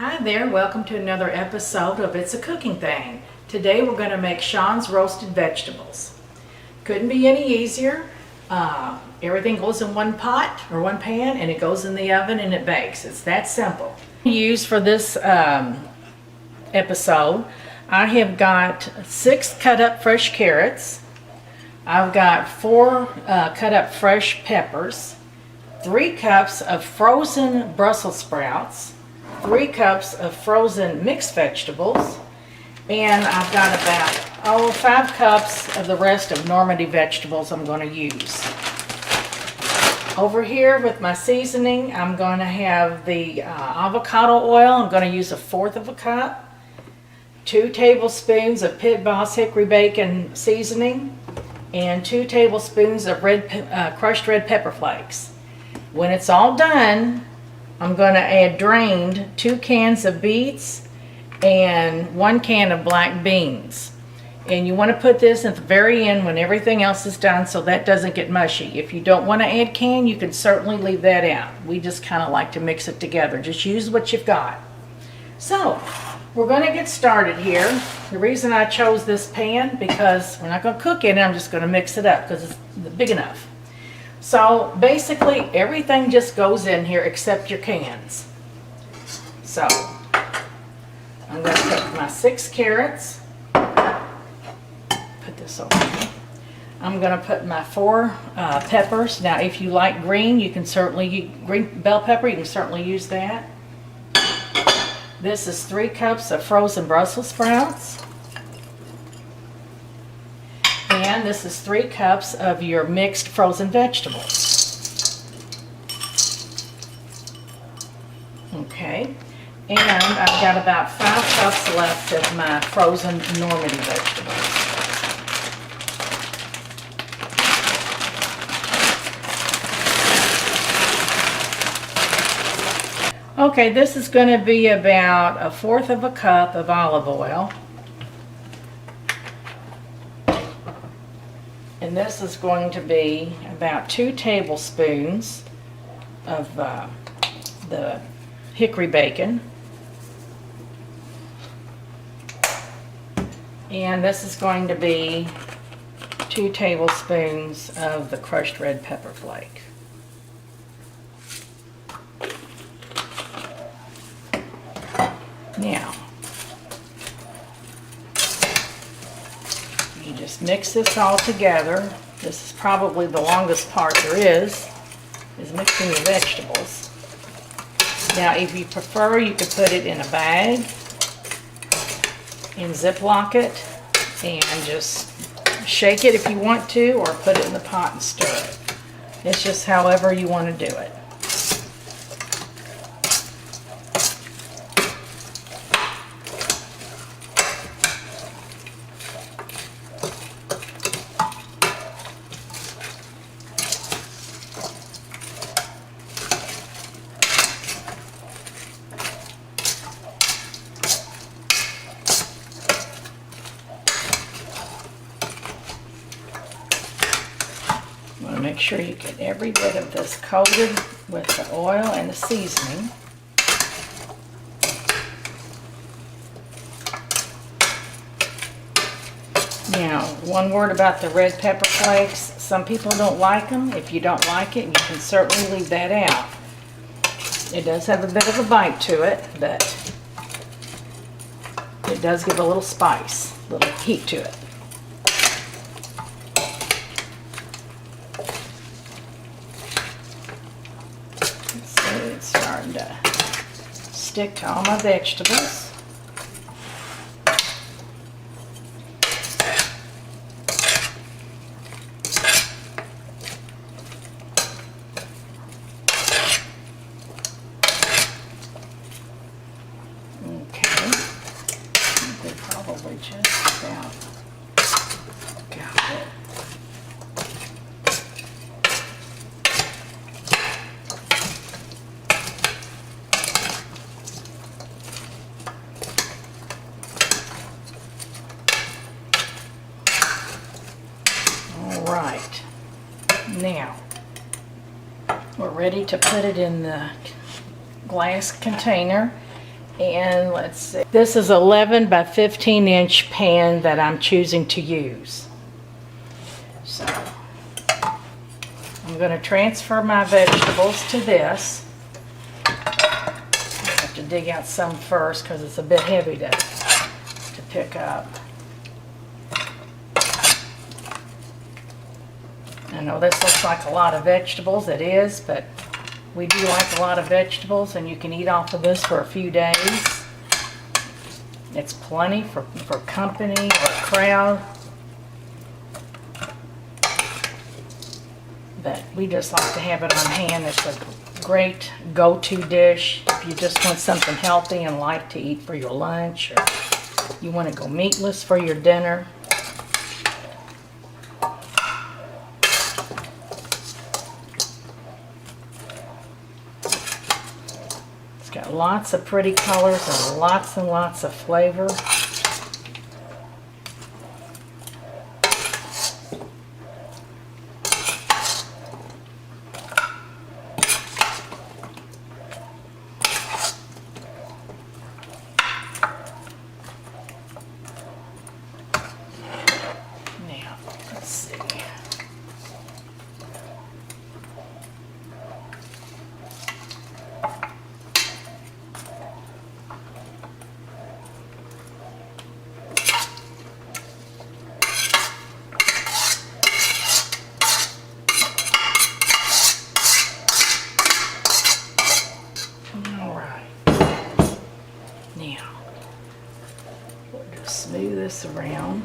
Hi there, welcome to another episode of It's a Cooking Thing. Today we're going to make Sean's roasted vegetables. Couldn't be any easier. Everything goes in one pot or one pan and it goes in the oven and it bakes. It's that simple. Use for this episode, I have got 6 cut up fresh carrots. I've got 4 cut up fresh peppers, 3 cups of frozen Brussels sprouts, 3 cups of frozen mixed vegetables, and I've got about 5 cups of the rest of Normandy vegetables I'm going to use. Over here with my seasoning, I'm going to have the avocado oil. I'm going to use 1/4 of a cup, 2 tablespoons of Pit Boss hickory bacon seasoning, and 2 tablespoons of crushed red pepper flakes. When it's all done, I'm going to add drained 2 cans of beets and 1 can of black beans. And you want to put this at the very end when everything else is done so that doesn't get mushy. If you don't want to add canned, you can certainly leave that out. We just kind of like to mix it together. Just use what you've got. So, we're going to get started here. The reason I chose this pan, because we're not going to cook in it, I'm just going to mix it up because it's big enough. So basically everything just goes in here except your cans. So I'm going to take my 6 carrots, put this over here. I'm going to put my 4 peppers. Now if you like green, you can certainly, green bell pepper, you can certainly use that. This is 3 cups of frozen Brussels sprouts. And this is 3 cups of your mixed frozen vegetables. Okay, and I've got about 5 cups left of my frozen Normandy vegetables. Okay, this is going to be about 1/4 of a cup of olive oil. And this is going to be about 2 tablespoons of the hickory bacon. And this is going to be 2 tablespoons of the crushed red pepper flake. Now, you just mix this all together. This is probably the longest part there is mixing the vegetables. Now if you prefer, you could put it in a bag and Ziploc it and just shake it if you want to, or put it in the pot and stir it. It's just however you want to do it. Make sure you get every bit of this coated with the oil and the seasoning. Now, one word about the red pepper flakes. Some people don't like them. If you don't like it, you can certainly leave that out. It does have a bit of a bite to it, but it does give a little spice, a little heat to it. It's starting to stick to all my vegetables. Okay, I think they probably just about got it. Right, now we're ready to put it in the glass container, And let's see. This is 11 by 15 inch pan that I'm choosing to use. So I'm going to transfer my vegetables to this. I have to dig out some first because it's a bit heavy to pick up. I know this looks like a lot of vegetables. It is, but we do like a lot of vegetables, and you can eat off of this for a few days. It's plenty for company or a crowd. But we just like to have it on hand. It's a great go-to dish if you just want something healthy and light to eat for your lunch, or you want to go meatless for your dinner. It's got lots of pretty colors and lots of flavor. Now, let's see. Now, we'll just smooth this around.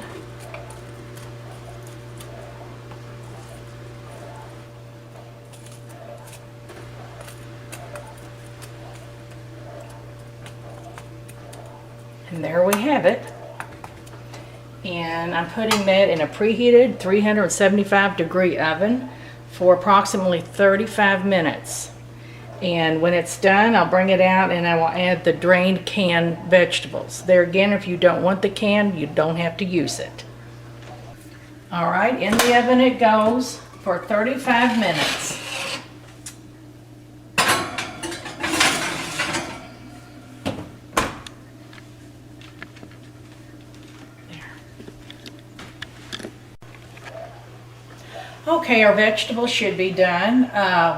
And there we have it. And I'm putting that in a preheated 375-degree oven for approximately 35 minutes. And when it's done, I'll bring it out and I will add the drained canned vegetables. There again, if you don't want the can, you don't have to use it. All right, in the oven it goes for 35 minutes. Okay, our vegetables should be done.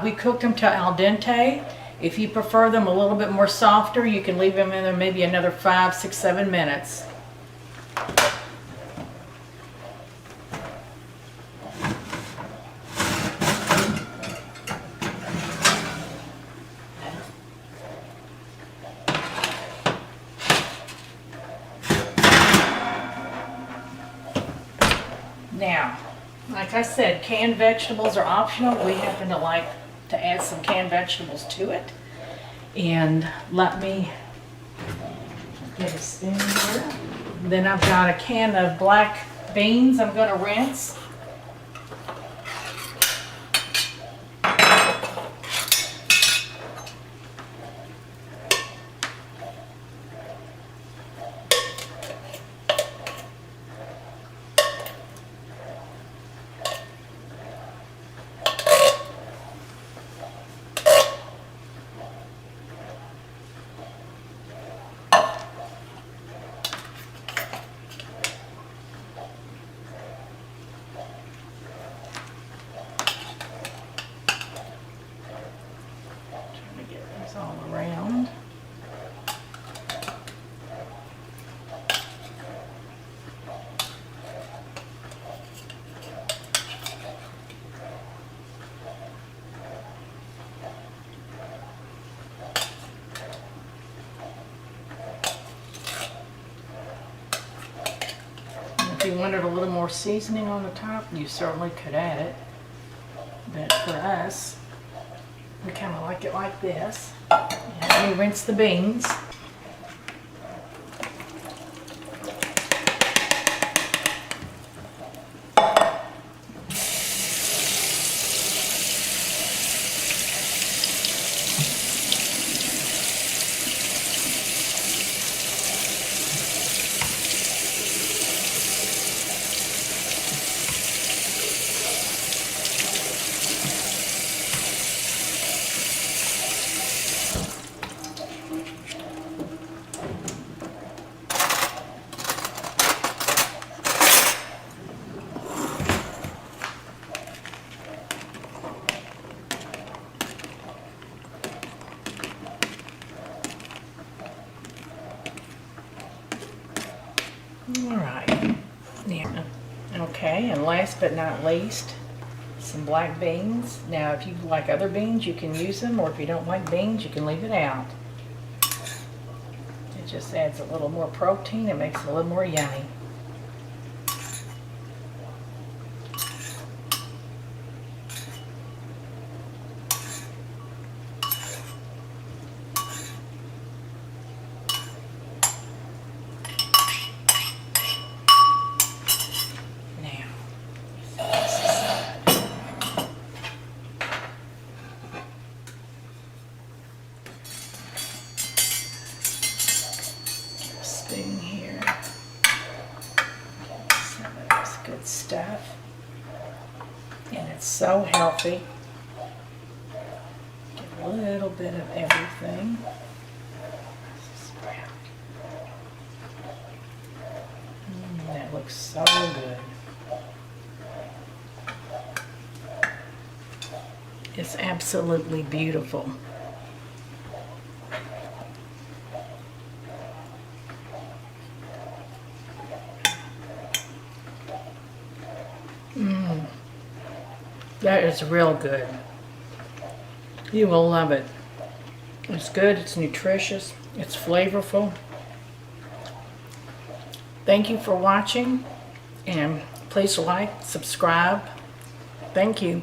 We cooked them to al dente. If you prefer them a little bit more softer, you can leave them in there maybe another 5, 6, 7 minutes. Now, like I said, canned vegetables are optional. We happen to like to add some canned vegetables to it. And let me get a spoon here. Then I've got a can of black beans I'm going to rinse. All around. If you wanted a little more seasoning on the top, you certainly could add it. But for us, we kind of like it like this. And we rinse the beans. All right. Yeah. Okay, and last but not least, some black beans. Now, if you like other beans, you can use them, or if you don't like beans, you can leave it out. It just adds a little more protein. It makes it a little more yummy. Spoon here. Some of this good stuff. And it's so healthy. Get a little bit of everything. That looks so good. It's absolutely beautiful. That is real good. You will love it. It's good, it's nutritious, it's flavorful. Thank you for watching, and please like, subscribe. Thank you.